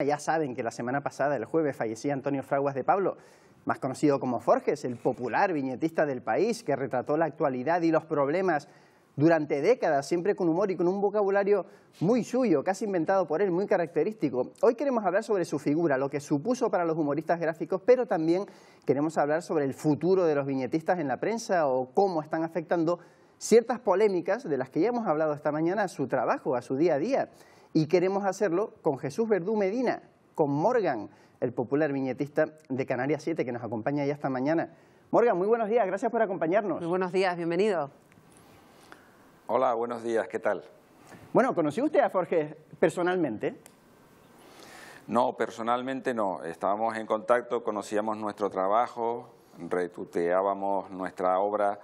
Ya saben que la semana pasada, el jueves, fallecía Antonio Fraguas de Pablo, más conocido como Forges, el popular viñetista del país que retrató la actualidad y los problemas durante décadas, siempre con humor y con un vocabulario muy suyo, casi inventado por él, muy característico. Hoy queremos hablar sobre su figura, lo que supuso para los humoristas gráficos, pero también queremos hablar sobre el futuro de los viñetistas en la prensa o cómo están afectando ciertas polémicas de las que ya hemos hablado esta mañana a su trabajo, a su día a día. Y queremos hacerlo con Jesús Verdú Medina, con Morgan, el popular viñetista de Canarias 7, que nos acompaña ya esta mañana. Morgan, muy buenos días, gracias por acompañarnos. Muy buenos días, bienvenido. Hola, buenos días, ¿qué tal? Bueno, ¿conoció usted a Forges personalmente? No, personalmente no. Estábamos en contacto, conocíamos nuestro trabajo, retuiteábamos nuestra obra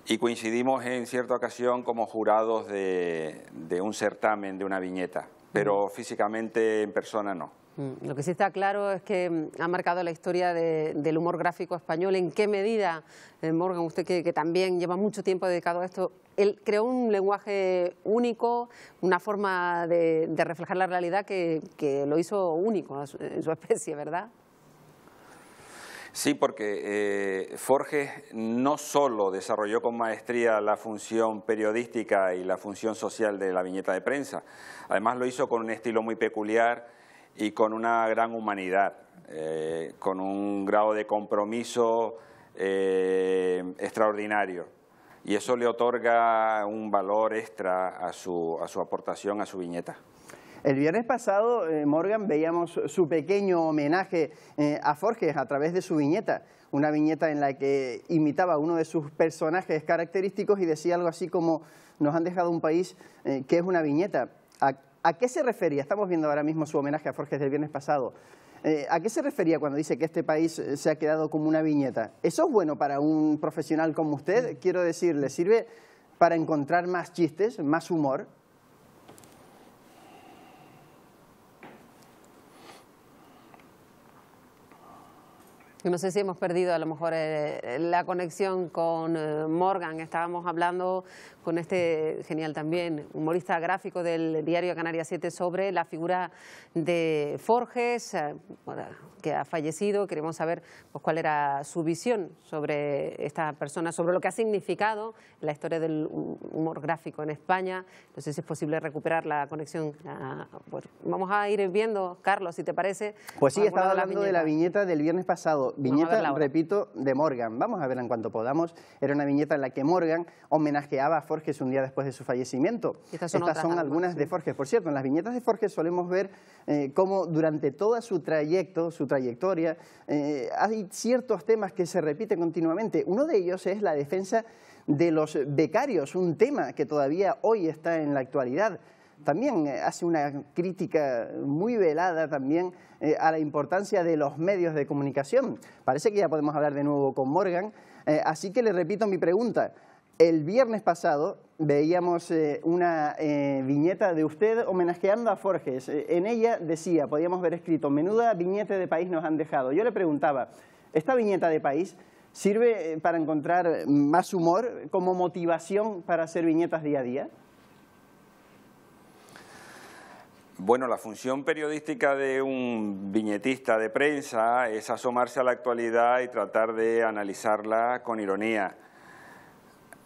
y coincidimos en cierta ocasión como jurados de un certamen, de una viñeta, pero físicamente en persona no. Lo que sí está claro es que ha marcado la historia del humor gráfico español. ¿En qué medida, Morgan, usted que también lleva mucho tiempo dedicado a esto, él creó un lenguaje único, una forma de reflejar la realidad que lo hizo único en su especie, ¿verdad? Sí, porque Forges no solo desarrolló con maestría la función periodística y la función social de la viñeta de prensa, además lo hizo con un estilo muy peculiar y con una gran humanidad, con un grado de compromiso extraordinario. Y eso le otorga un valor extra a su aportación, a su viñeta. El viernes pasado, Morgan, veíamos su pequeño homenaje a Forges a través de su viñeta, una viñeta en la que imitaba a uno de sus personajes característicos y decía algo así como: nos han dejado un país que es una viñeta. ¿A qué se refería? Estamos viendo ahora mismo su homenaje a Forges del viernes pasado. ¿A qué se refería cuando dice que este país se ha quedado como una viñeta? ¿Eso es bueno para un profesional como usted? Quiero decir, ¿le sirve para encontrar más chistes, más humor? No sé si hemos perdido a lo mejor la conexión con Morgan. Estábamos hablando con este genial también humorista gráfico del diario Canarias 7 sobre la figura de Forges, que ha fallecido. Queremos saber pues, cuál era su visión sobre esta persona, sobre lo que ha significado la historia del humor gráfico en España. No sé si es posible recuperar la conexión. Pues vamos a ir viendo, Carlos, si te parece. Pues sí, estaba hablando de la viñeta del viernes pasado. Viñeta, repito, de Morgan. Vamos a verla en cuanto podamos. Era una viñeta en la que Morgan homenajeaba a Forges un día después de su fallecimiento. Estas son algunas de Forges. Por cierto, en las viñetas de Forges solemos ver cómo durante toda su trayectoria, hay ciertos temas que se repiten continuamente. Uno de ellos es la defensa de los becarios, un tema que todavía hoy está en la actualidad. También hace una crítica muy velada también a la importancia de los medios de comunicación. Parece que ya podemos hablar de nuevo con Morgan, así que le repito mi pregunta. El viernes pasado veíamos una viñeta de usted homenajeando a Forges. En ella decía, podíamos ver escrito: menuda viñeta de país nos han dejado. Yo le preguntaba, ¿esta viñeta de país sirve para encontrar más humor como motivación para hacer viñetas día a día? Bueno, la función periodística de un viñetista de prensa es asomarse a la actualidad y tratar de analizarla con ironía.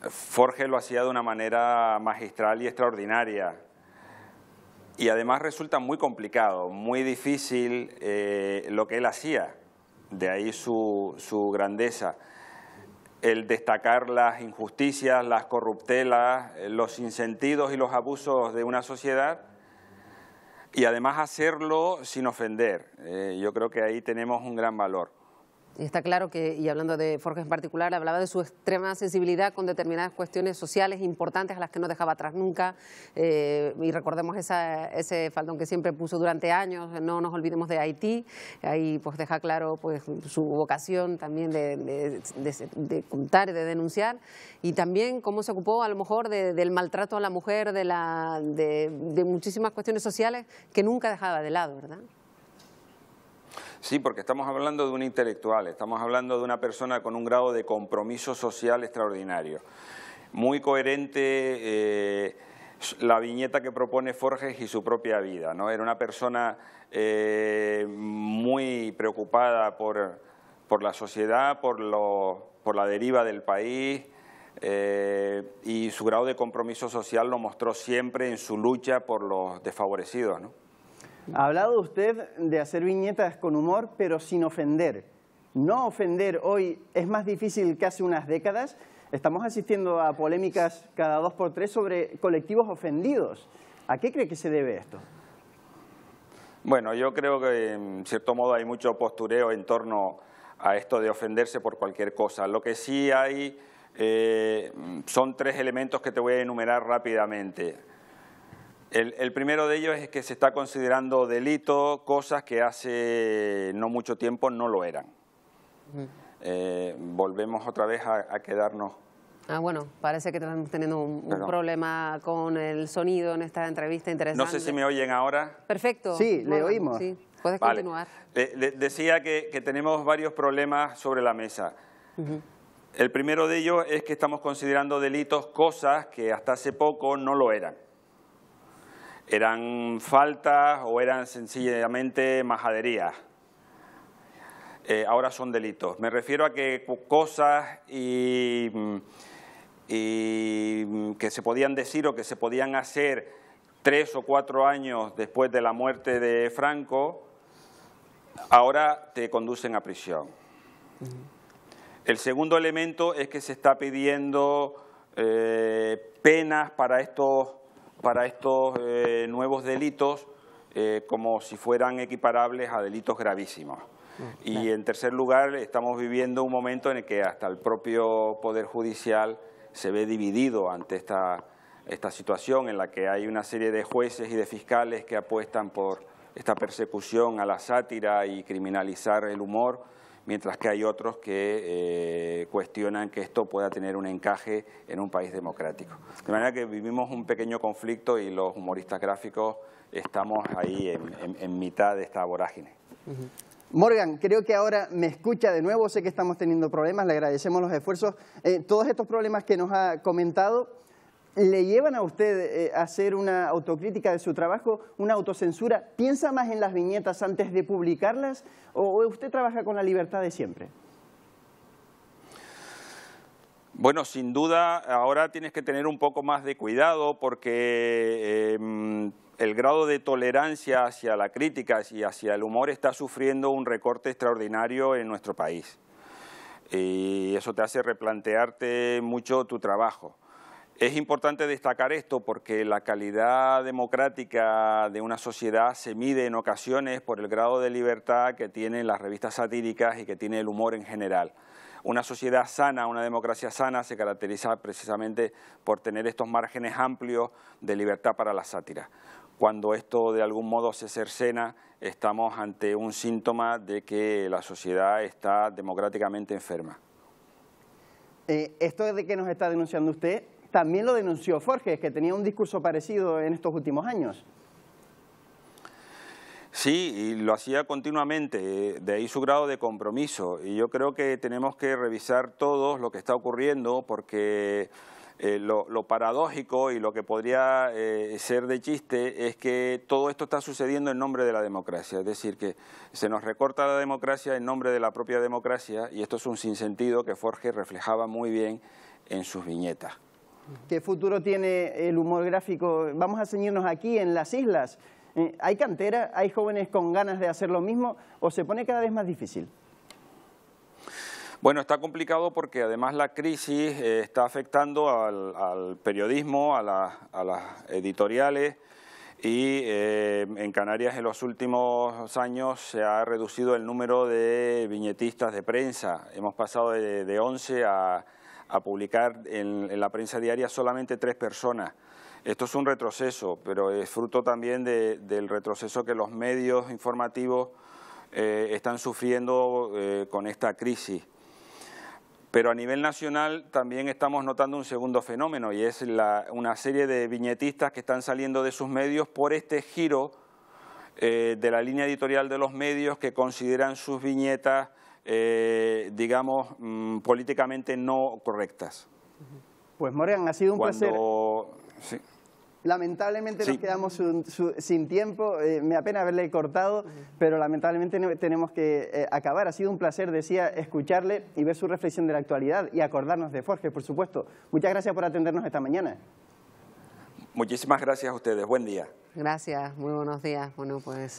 Forges lo hacía de una manera magistral y extraordinaria. Y además resulta muy complicado, muy difícil lo que él hacía. De ahí su grandeza. El destacar las injusticias, las corruptelas, los sinsentidos y los abusos de una sociedad. Y además hacerlo sin ofender. Yo creo que ahí tenemos un gran valor. Y está claro que, y hablando de Forges en particular, hablaba de su extrema sensibilidad con determinadas cuestiones sociales importantes a las que no dejaba atrás nunca. Y recordemos ese faldón que siempre puso durante años, no nos olvidemos de Haití. Ahí pues deja claro pues su vocación también de contar y de denunciar. Y también cómo se ocupó a lo mejor del maltrato a la mujer, de muchísimas cuestiones sociales que nunca dejaba de lado, ¿verdad? Sí, porque estamos hablando de un intelectual, estamos hablando de una persona con un grado de compromiso social extraordinario. Muy coherente la viñeta que propone Forges y su propia vida, ¿no? Era una persona muy preocupada por la sociedad, por la deriva del país, y su grado de compromiso social lo mostró siempre en su lucha por los desfavorecidos, ¿no? Ha hablado usted de hacer viñetas con humor, pero sin ofender. No ofender hoy es más difícil que hace unas décadas. Estamos asistiendo a polémicas cada 2 por 3 sobre colectivos ofendidos. ¿A qué cree que se debe esto? Bueno, yo creo que en cierto modo hay mucho postureo en torno a esto de ofenderse por cualquier cosa. Lo que sí hay son 3 elementos que te voy a enumerar rápidamente. El primero de ellos es que se está considerando delito cosas que hace no mucho tiempo no lo eran. Volvemos otra vez a quedarnos. Bueno, parece que estamos teniendo un problema con el sonido en esta entrevista interesante. No sé si me oyen ahora. Perfecto. Sí, le oímos. Sí, puedes continuar. Decía que tenemos varios problemas sobre la mesa. El primero de ellos es que estamos considerando delitos cosas que hasta hace poco no lo eran. Eran faltas o eran sencillamente majaderías. Ahora son delitos. Me refiero a que cosas y que se podían decir o que se podían hacer 3 o 4 años después de la muerte de Franco, ahora te conducen a prisión. El segundo elemento es que se está pidiendo penas para estos nuevos delitos como si fueran equiparables a delitos gravísimos. Y en tercer lugar, estamos viviendo un momento en el que hasta el propio Poder Judicial se ve dividido ante esta situación en la que hay una serie de jueces y de fiscales que apuestan por esta persecución a la sátira y criminalizar el humor, mientras que hay otros que cuestionan que esto pueda tener un encaje en un país democrático. De manera que vivimos un pequeño conflicto y los humoristas gráficos estamos ahí en mitad de esta vorágine. Morgan, creo que ahora me escucha de nuevo, sé que estamos teniendo problemas, le agradecemos los esfuerzos. Todos estos problemas que nos ha comentado, ¿le llevan a usted a hacer una autocrítica de su trabajo, una autocensura? ¿Piensa más en las viñetas antes de publicarlas o usted trabaja con la libertad de siempre? Bueno, sin duda, ahora tienes que tener un poco más de cuidado porque el grado de tolerancia hacia la crítica y hacia el humor está sufriendo un recorte extraordinario en nuestro país. Y eso te hace replantearte mucho tu trabajo. Es importante destacar esto porque la calidad democrática de una sociedad se mide en ocasiones por el grado de libertad que tienen las revistas satíricas y que tiene el humor en general. Una sociedad sana, una democracia sana se caracteriza precisamente por tener estos márgenes amplios de libertad para la sátira. Cuando esto de algún modo se cercena, estamos ante un síntoma de que la sociedad está democráticamente enferma. Esto de que nos está denunciando usted, también lo denunció Forges, que tenía un discurso parecido en estos últimos años. Sí, y lo hacía continuamente, de ahí su grado de compromiso. Y yo creo que tenemos que revisar todo lo que está ocurriendo porque lo paradójico y lo que podría ser de chiste es que todo esto está sucediendo en nombre de la democracia. Es decir, que se nos recorta la democracia en nombre de la propia democracia y esto es un sinsentido que Forges reflejaba muy bien en sus viñetas. ¿Qué futuro tiene el humor gráfico? Vamos a ceñirnos aquí en las islas. ¿Hay cantera? ¿Hay jóvenes con ganas de hacer lo mismo? ¿O se pone cada vez más difícil? Bueno, está complicado porque además la crisis está afectando al periodismo, a las editoriales y en Canarias en los últimos años se ha reducido el número de viñetistas de prensa. Hemos pasado de 11 a publicar en la prensa diaria solamente 3 personas. Esto es un retroceso, pero es fruto también del retroceso que los medios informativos están sufriendo con esta crisis. Pero a nivel nacional también estamos notando un segundo fenómeno y es una serie de viñetistas que están saliendo de sus medios por este giro de la línea editorial de los medios que consideran sus viñetas, digamos, políticamente no correctas. Pues Morgan, ha sido un placer. Sí. Lamentablemente nos quedamos sin tiempo, me apena haberle cortado, pero lamentablemente tenemos que acabar. Ha sido un placer, decía, escucharle y ver su reflexión de la actualidad y acordarnos de Forges, por supuesto. Muchas gracias por atendernos esta mañana. Muchísimas gracias a ustedes. Buen día. Gracias, muy buenos días. Bueno, pues